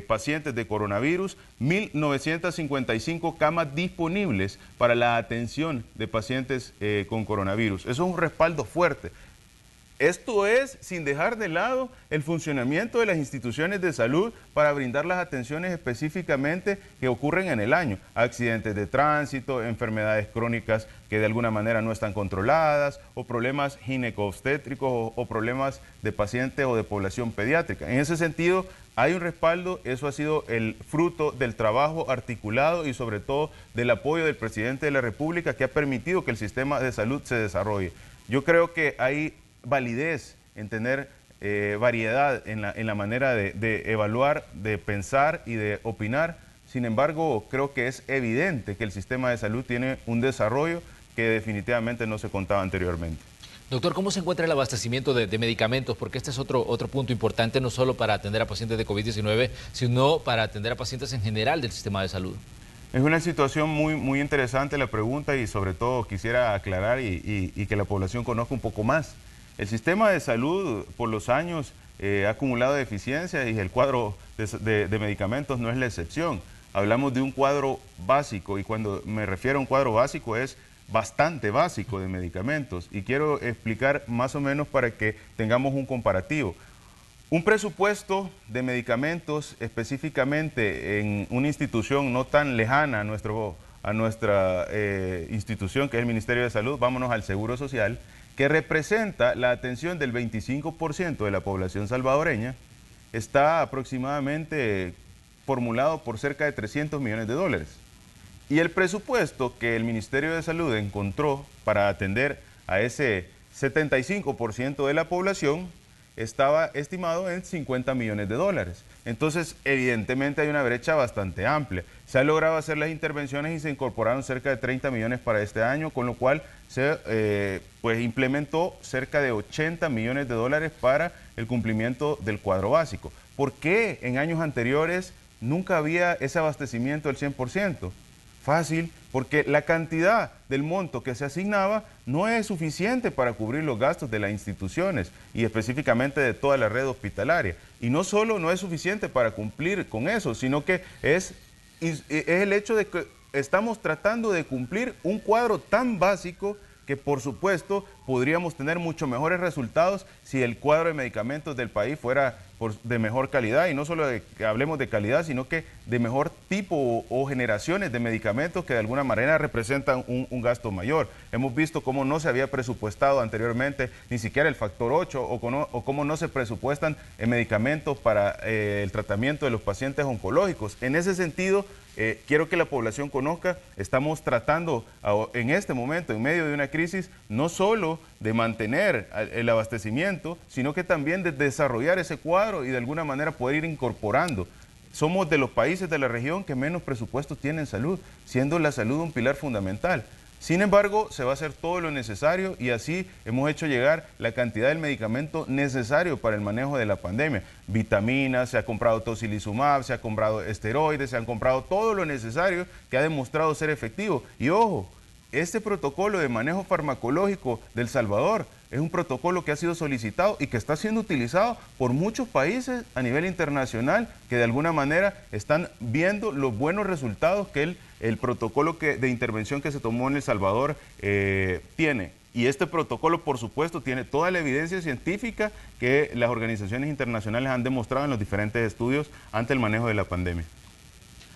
C: pacientes de coronavirus 1.955 camas disponibles para la atención de pacientes con coronavirus. Eso es un respaldo fuerte. Esto es sin dejar de lado el funcionamiento de las instituciones de salud para brindar las atenciones específicamente que ocurren en el año. Accidentes de tránsito, enfermedades crónicas que de alguna manera no están controladas, o problemas gineco-obstétricos o problemas de pacientes o de población pediátrica. En ese sentido, hay un respaldo, eso ha sido el fruto del trabajo articulado y sobre todo del apoyo del presidente de la República, que ha permitido que el sistema de salud se desarrolle. Yo creo que hay validez en tener variedad en la manera de evaluar, de pensar y de opinar. Sin embargo, creo que es evidente que el sistema de salud tiene un desarrollo que definitivamente no se contaba anteriormente.
A: Doctor, ¿cómo se encuentra el abastecimiento de medicamentos? Porque este es otro punto importante, no solo para atender a pacientes de COVID-19, sino para atender a pacientes en general del sistema de salud.
C: Es una situación muy interesante la pregunta, y sobre todo quisiera aclarar y que la población conozca un poco más. El sistema de salud por los años ha acumulado deficiencias, y el cuadro de medicamentos no es la excepción. Hablamos de un cuadro básico, y cuando me refiero a un cuadro básico es bastante básico de medicamentos, y quiero explicar más o menos para que tengamos un comparativo. Un presupuesto de medicamentos específicamente en una institución no tan lejana a nuestra institución, que es el Ministerio de Salud, vámonos al Seguro Social, que representa la atención del 25% de la población salvadoreña, está aproximadamente formulado por cerca de 300 millones de dólares. Y el presupuesto que el Ministerio de Salud encontró para atender a ese 75% de la población estaba estimado en 50 millones de dólares. Entonces, evidentemente hay una brecha bastante amplia. Se ha logrado hacer las intervenciones y se incorporaron cerca de 30 millones para este año, con lo cual se implementó cerca de 80 millones de dólares para el cumplimiento del cuadro básico. ¿Por qué en años anteriores nunca había ese abastecimiento del 100%? Fácil, porque la cantidad del monto que se asignaba no es suficiente para cubrir los gastos de las instituciones y específicamente de toda la red hospitalaria. Y no solo no es suficiente para cumplir con eso, sino que es el hecho de que estamos tratando de cumplir un cuadro tan básico que por supuesto podríamos tener mucho mejores resultados si el cuadro de medicamentos del país fuera de mejor calidad, y no solo que hablemos de calidad, sino que de mejor tipo o generaciones de medicamentos que de alguna manera representan un gasto mayor. Hemos visto cómo no se había presupuestado anteriormente ni siquiera el factor 8 o cómo no se presupuestan medicamentos para el tratamiento de los pacientes oncológicos. En ese sentido, quiero que la población conozca, estamos tratando en este momento, en medio de una crisis, no solo de mantener el abastecimiento, sino que también de desarrollar ese cuadro y de alguna manera poder ir incorporando. Somos de los países de la región que menos presupuestos tienen en salud, siendo la salud un pilar fundamental. Sin embargo, se va a hacer todo lo necesario, y así hemos hecho llegar la cantidad del medicamento necesario para el manejo de la pandemia. Vitaminas, se ha comprado tocilizumab, se ha comprado esteroides, se han comprado todo lo necesario que ha demostrado ser efectivo. Y ojo, este protocolo de manejo farmacológico del Salvador es un protocolo que ha sido solicitado y que está siendo utilizado por muchos países a nivel internacional que de alguna manera están viendo los buenos resultados que el protocolo de intervención que se tomó en El Salvador tiene. Y este protocolo, por supuesto, tiene toda la evidencia científica que las organizaciones internacionales han demostrado en los diferentes estudios ante el manejo de la pandemia.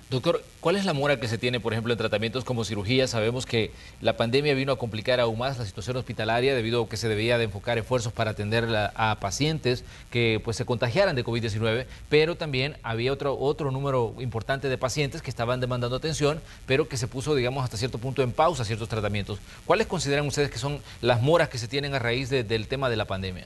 A: Doctor, ¿cuál es la mora que se tiene, por ejemplo, en tratamientos como cirugía? Sabemos que la pandemia vino a complicar aún más la situación hospitalaria debido a que se debía de enfocar esfuerzos para atender a pacientes que se contagiaran de COVID-19, pero también había otro número importante de pacientes que estaban demandando atención, pero que se puso, digamos, hasta cierto punto en pausa ciertos tratamientos. ¿Cuáles consideran ustedes que son las moras que se tienen a raíz del tema de la pandemia?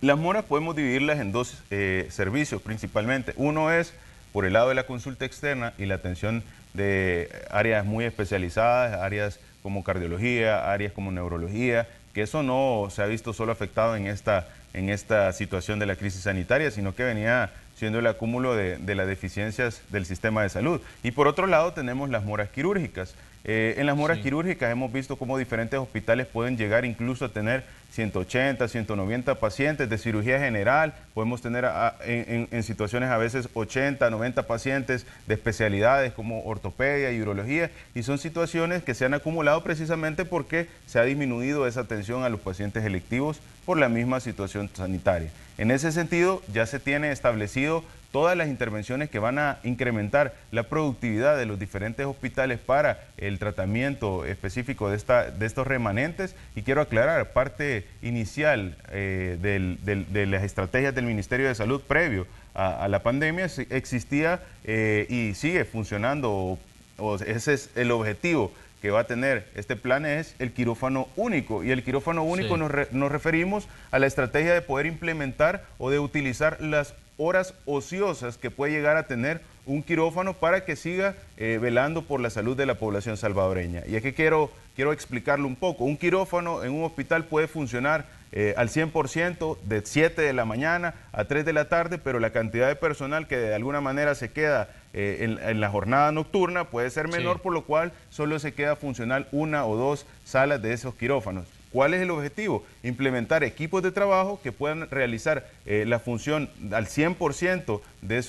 C: Las moras podemos dividirlas en dos servicios principalmente. Uno es por el lado de la consulta externa y la atención de áreas muy especializadas, áreas como cardiología, áreas como neurología, que eso no se ha visto solo afectado en esta situación de la crisis sanitaria, sino que venía siendo el acúmulo de las deficiencias del sistema de salud. Y por otro lado tenemos las moras quirúrgicas. En las moras quirúrgicas hemos visto cómo diferentes hospitales pueden llegar incluso a tener 180, 190 pacientes de cirugía general. Podemos tener en situaciones a veces 80, 90 pacientes de especialidades como ortopedia y urología. Y son situaciones que se han acumulado precisamente porque se ha disminuido esa atención a los pacientes electivos por la misma situación sanitaria. En ese sentido, ya se tiene establecido todas las intervenciones que van a incrementar la productividad de los diferentes hospitales para el tratamiento específico de estos remanentes. Y quiero aclarar, parte inicial de las estrategias del Ministerio de Salud previo a la pandemia existía y sigue funcionando, o ese es el objetivo que va a tener este plan, es el quirófano único. Y el quirófano único nos referimos a la estrategia de poder implementar o de utilizar las horas ociosas que puede llegar a tener un quirófano para que siga velando por la salud de la población salvadoreña. Y es que quiero explicarlo un poco. Un quirófano en un hospital puede funcionar al 100% de 7 de la mañana a 3 de la tarde, pero la cantidad de personal que de alguna manera se queda en la jornada nocturna puede ser menor, por lo cual solo se queda funcional 1 o 2 salas de esos quirófanos. ¿Cuál es el objetivo? Implementar equipos de trabajo que puedan realizar la función al 100% de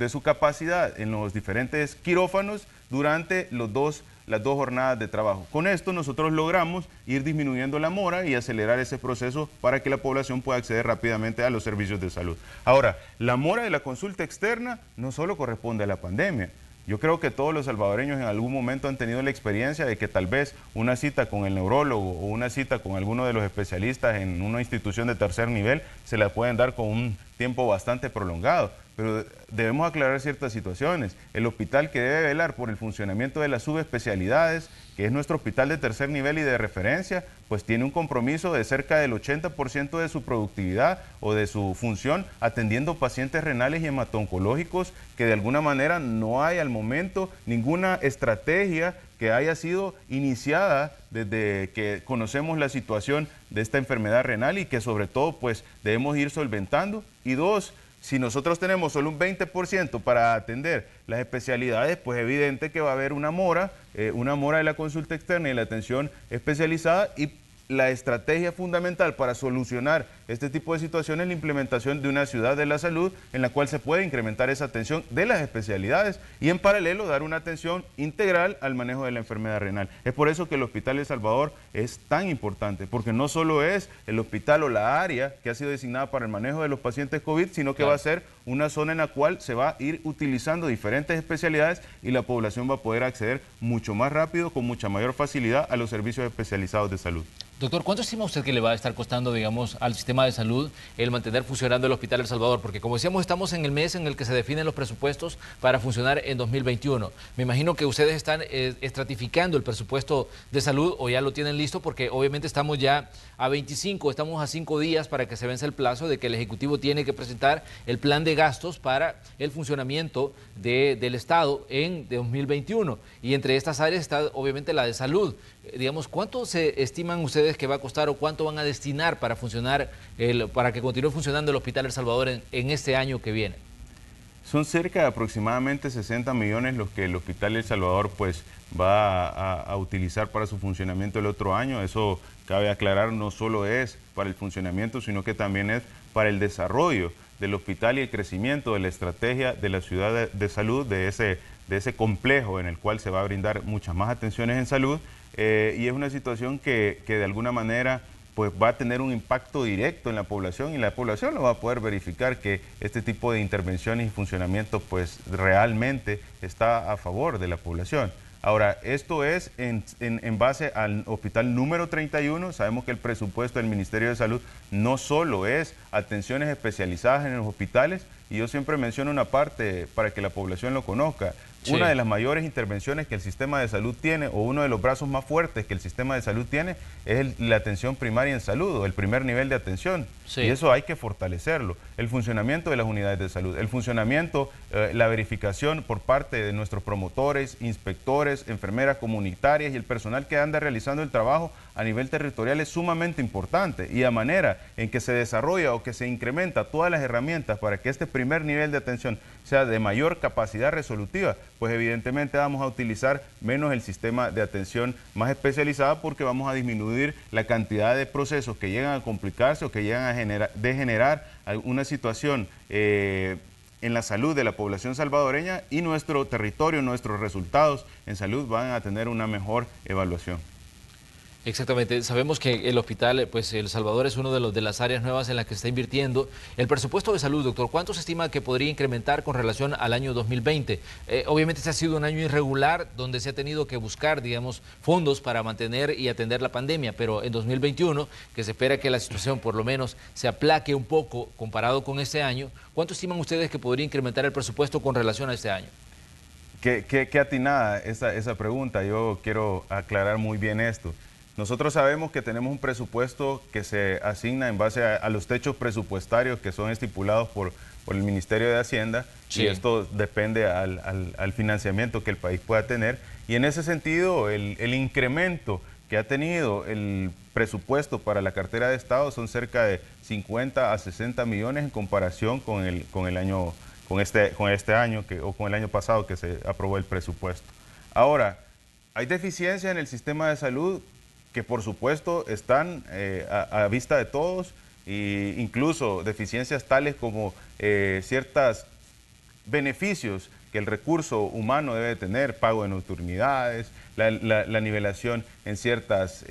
C: su capacidad en los diferentes quirófanos durante las dos jornadas de trabajo. Con esto nosotros logramos ir disminuyendo la mora y acelerar ese proceso para que la población pueda acceder rápidamente a los servicios de salud. Ahora, la mora de la consulta externa no solo corresponde a la pandemia. Yo creo que todos los salvadoreños en algún momento han tenido la experiencia de que tal vez una cita con el neurólogo o una cita con alguno de los especialistas en una institución de tercer nivel se la pueden dar con un tiempo bastante prolongado. Pero debemos aclarar ciertas situaciones. El hospital que debe velar por el funcionamiento de las subespecialidades, que es nuestro hospital de tercer nivel y de referencia, pues tiene un compromiso de cerca del 80% de su productividad o de su función atendiendo pacientes renales y hemato-oncológicos, que de alguna manera no hay al momento ninguna estrategia que haya sido iniciada desde que conocemos la situación de esta enfermedad renal y que sobre todo pues debemos ir solventando. Y dos, si nosotros tenemos solo un 20% para atender las especialidades, pues evidente que va a haber una mora de la consulta externa y la atención especializada, y la estrategia fundamental para solucionar este tipo de situaciones es la implementación de una ciudad de la salud en la cual se puede incrementar esa atención de las especialidades y en paralelo dar una atención integral al manejo de la enfermedad renal. Es por eso que el Hospital El Salvador es tan importante, porque no solo es el hospital o la área que ha sido designada para el manejo de los pacientes COVID, sino que va a ser una zona en la cual se va a ir utilizando diferentes especialidades y la población va a poder acceder mucho más rápido, con mucha mayor facilidad a los servicios especializados de salud.
A: Doctor, ¿cuánto estima usted que le va a estar costando, digamos, al sistema de salud el mantener funcionando el Hospital El Salvador? Porque como decíamos, estamos en el mes en el que se definen los presupuestos para funcionar en 2021. Me imagino que ustedes están estratificando el presupuesto de salud o ya lo tienen listo, porque obviamente estamos ya estamos a 5 días para que se vence el plazo de que el Ejecutivo tiene que presentar el plan de gastos para el funcionamiento del Estado en 2021. Y entre estas áreas está obviamente la de salud. Digamos, ¿cuánto se estiman ustedes que va a costar o cuánto van a destinar para funcionar, para que continúe funcionando el Hospital El Salvador en este año que viene?
C: Son cerca de aproximadamente 60 millones los que el Hospital El Salvador pues va a utilizar para su funcionamiento el otro año. Eso, cabe aclarar, no solo es para el funcionamiento, sino que también es para el desarrollo del hospital y el crecimiento de la estrategia de la ciudad de salud, de ese complejo en el cual se va a brindar muchas más atenciones en salud. Y es una situación que de alguna manera pues va a tener un impacto directo en la población, y la población lo va a poder verificar que este tipo de intervenciones y funcionamiento pues realmente está a favor de la población. Ahora, esto es en base al hospital número 31. Sabemos que el presupuesto del Ministerio de Salud no solo es atenciones especializadas en los hospitales, y yo siempre menciono una parte para que la población lo conozca. Sí. Una de las mayores intervenciones que el sistema de salud tiene, o uno de los brazos más fuertes que el sistema de salud tiene, es la atención primaria en salud, o el primer nivel de atención. Sí. Y eso hay que fortalecerlo. El funcionamiento de las unidades de salud, el funcionamiento, la verificación por parte de nuestros promotores, inspectores, enfermeras comunitarias y el personal que anda realizando el trabajo a nivel territorial es sumamente importante. Y a manera en que se desarrolla o que se incrementa todas las herramientas para que este primer nivel de atención sea de mayor capacidad resolutiva, pues evidentemente vamos a utilizar menos el sistema de atención más especializada, porque vamos a disminuir la cantidad de procesos que llegan a complicarse o que llegan a degenerar una situación en la salud de la población salvadoreña, y nuestro territorio, nuestros resultados en salud van a tener una mejor evaluación.
A: Exactamente, sabemos que el hospital, pues El Salvador es uno de las áreas nuevas en las que se está invirtiendo. El presupuesto de salud, doctor, ¿cuánto se estima que podría incrementar con relación al año 2020? Obviamente este ha sido un año irregular donde se ha tenido que buscar, digamos, fondos para mantener y atender la pandemia, pero en 2021, que se espera que la situación por lo menos se aplaque un poco comparado con este año, ¿cuánto estiman ustedes que podría incrementar el presupuesto con relación a este año?
C: Qué atinada esa pregunta. Yo quiero aclarar muy bien esto. Nosotros sabemos que tenemos un presupuesto que se asigna en base a los techos presupuestarios que son estipulados por el Ministerio de Hacienda, sí. Y esto depende al financiamiento que el país pueda tener. Y en ese sentido, el incremento que ha tenido el presupuesto para la cartera de Estado son cerca de 50 a 60 millones en comparación con este año o con el año pasado que se aprobó el presupuesto. Ahora, hay deficiencias en el sistema de salud que por supuesto están a vista de todos, e incluso deficiencias tales como ciertos beneficios que el recurso humano debe tener, pago de nocturnidades, la nivelación en ciertas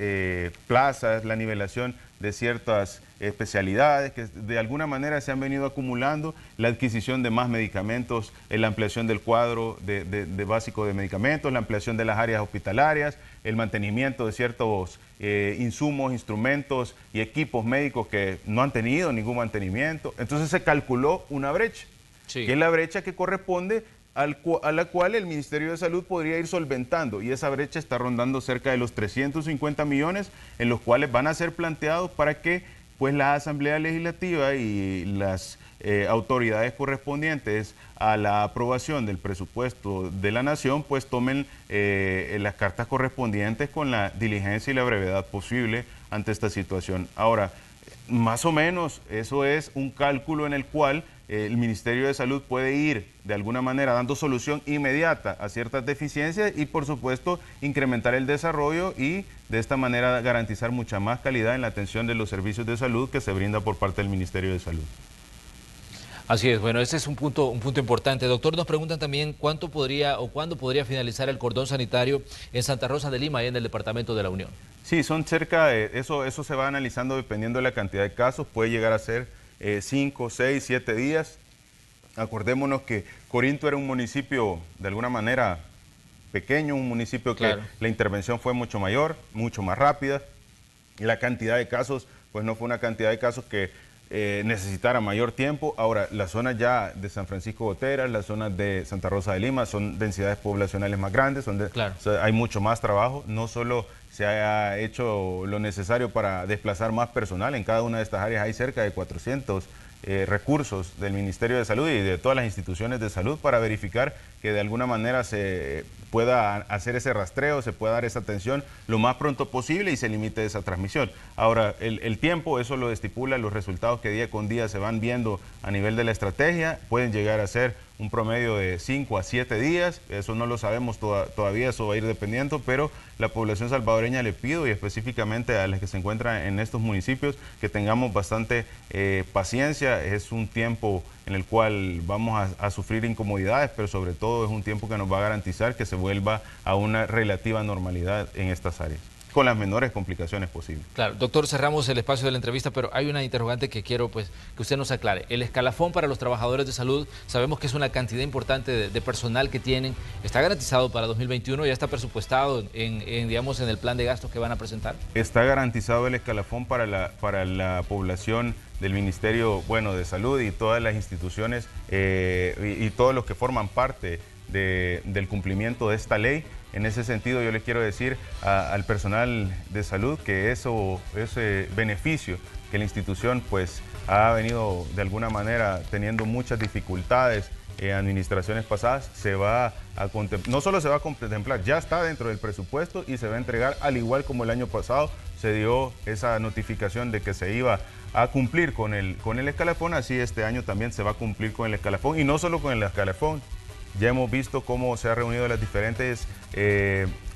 C: plazas, la nivelación de ciertas especialidades que de alguna manera se han venido acumulando, la adquisición de más medicamentos, la ampliación del cuadro de básico de medicamentos, la ampliación de las áreas hospitalarias, el mantenimiento de ciertos insumos, instrumentos y equipos médicos que no han tenido ningún mantenimiento. Entonces se calculó una brecha, sí, que es la brecha que corresponde a la cual el Ministerio de Salud podría ir solventando, y esa brecha está rondando cerca de los 350 millones, en los cuales van a ser planteados para que pues la Asamblea Legislativa y las autoridades correspondientes a la aprobación del presupuesto de la Nación pues tomen las cartas correspondientes con la diligencia y la brevedad posible ante esta situación. Ahora, más o menos eso es un cálculo en el cual el Ministerio de Salud puede ir de alguna manera dando solución inmediata a ciertas deficiencias y por supuesto incrementar el desarrollo y de esta manera garantizar mucha más calidad en la atención de los servicios de salud que se brinda por parte del Ministerio de Salud.
A: Así es, bueno, ese es un punto importante. Doctor, nos preguntan también cuándo podría finalizar el cordón sanitario en Santa Rosa de Lima, ahí en el departamento de La Unión.
C: Sí, son cerca de eso se va analizando dependiendo de la cantidad de casos, puede llegar a ser 5, 6, 7 días. Acordémonos que Corinto era un municipio de alguna manera pequeño, un municipio que claro, la intervención fue mucho mayor, mucho más rápida, y la cantidad de casos, pues no fue una cantidad de casos que necesitara mayor tiempo. Ahora, las zonas ya de San Francisco Gotera, las zonas de Santa Rosa de Lima son densidades poblacionales más grandes, claro, o sea, hay mucho más trabajo, no solo se ha hecho lo necesario para desplazar más personal, en cada una de estas áreas hay cerca de 400 recursos del Ministerio de Salud y de todas las instituciones de salud para verificar que de alguna manera se pueda hacer ese rastreo, se pueda dar esa atención lo más pronto posible y se limite esa transmisión. Ahora, el tiempo, eso lo estipula los resultados que día con día se van viendo a nivel de la estrategia, pueden llegar a ser un promedio de 5 a 7 días, eso no lo sabemos todavía, eso va a ir dependiendo, pero la población salvadoreña le pido, y específicamente a las que se encuentran en estos municipios, que tengamos bastante paciencia. Es un tiempo en el cual vamos a sufrir incomodidades, pero sobre todo es un tiempo que nos va a garantizar que se vuelva a una relativa normalidad en estas áreas, con las menores complicaciones posibles.
A: Claro, doctor, cerramos el espacio de la entrevista, pero hay una interrogante que quiero pues que usted nos aclare. El escalafón para los trabajadores de salud, sabemos que es una cantidad importante de personal que tienen, ¿está garantizado para 2021? ¿Ya está presupuestado digamos, en el plan de gastos que van a presentar?
C: Está garantizado el escalafón para la población del Ministerio, bueno, de Salud y todas las instituciones y todos los que forman parte del cumplimiento de esta ley. En ese sentido, yo le quiero decir al personal de salud que ese beneficio que la institución pues ha venido de alguna manera teniendo muchas dificultades en administraciones pasadas, no solo se va a contemplar, ya está dentro del presupuesto y se va a entregar, al igual como el año pasado se dio esa notificación de que se iba a cumplir con el escalafón, así este año también se va a cumplir con el escalafón, y no solo con el escalafón. Ya hemos visto cómo se han reunido las diferentes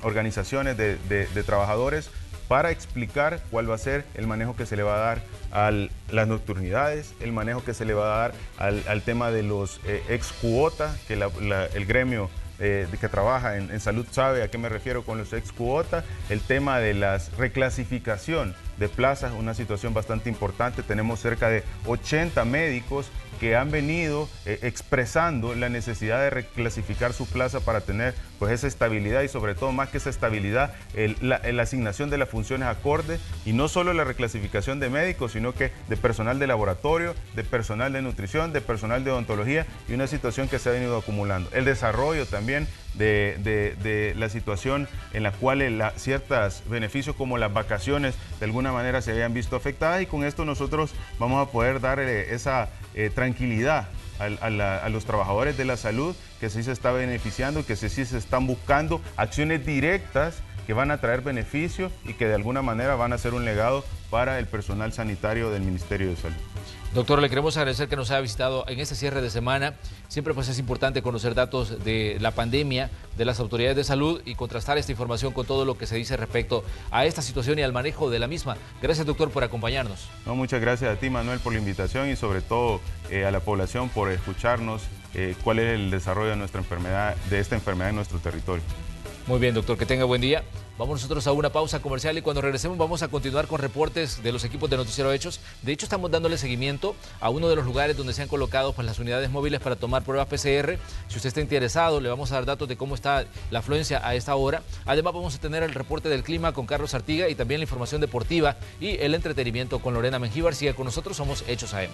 C: organizaciones de trabajadores para explicar cuál va a ser el manejo que se le va a dar a las nocturnidades, el manejo que se le va a dar al tema de los ex cuota, que el gremio que trabaja en salud sabe a qué me refiero con los ex cuota, el tema de la reclasificación de plazas, una situación bastante importante. Tenemos cerca de 80 médicos que han venido expresando la necesidad de reclasificar su plaza para tener pues esa estabilidad, y sobre todo más que esa estabilidad, la asignación de las funciones acorde, y no solo la reclasificación de médicos, sino que de personal de laboratorio, de personal de nutrición, de personal de odontología, y una situación que se ha venido acumulando. El desarrollo también de la situación en la cual ciertos beneficios como las vacaciones de alguna manera se habían visto afectadas, y con esto nosotros vamos a poder dar esa tranquilidad a los trabajadores de la salud, que sí se está beneficiando, que sí se están buscando acciones directas que van a traer beneficio y que de alguna manera van a ser un legado para el personal sanitario del Ministerio de Salud.
A: Doctor, le queremos agradecer que nos haya visitado en este cierre de semana. Siempre pues es importante conocer datos de la pandemia, de las autoridades de salud, y contrastar esta información con todo lo que se dice respecto a esta situación y al manejo de la misma. Gracias, doctor, por acompañarnos.
C: No, muchas gracias a ti, Manuel, por la invitación, y sobre todo a la población por escucharnos cuál es el desarrollo de esta enfermedad en nuestro territorio.
A: Muy bien, doctor, que tenga buen día. Vamos nosotros a una pausa comercial, y cuando regresemos vamos a continuar con reportes de los equipos de Noticiero Hechos. De hecho, estamos dándole seguimiento a uno de los lugares donde se han colocado pues las unidades móviles para tomar pruebas PCR. Si usted está interesado, le vamos a dar datos de cómo está la afluencia a esta hora. Además, vamos a tener el reporte del clima con Carlos Artiga, y también la información deportiva y el entretenimiento con Lorena Mengíbar. Siga con nosotros, somos Hechos AM.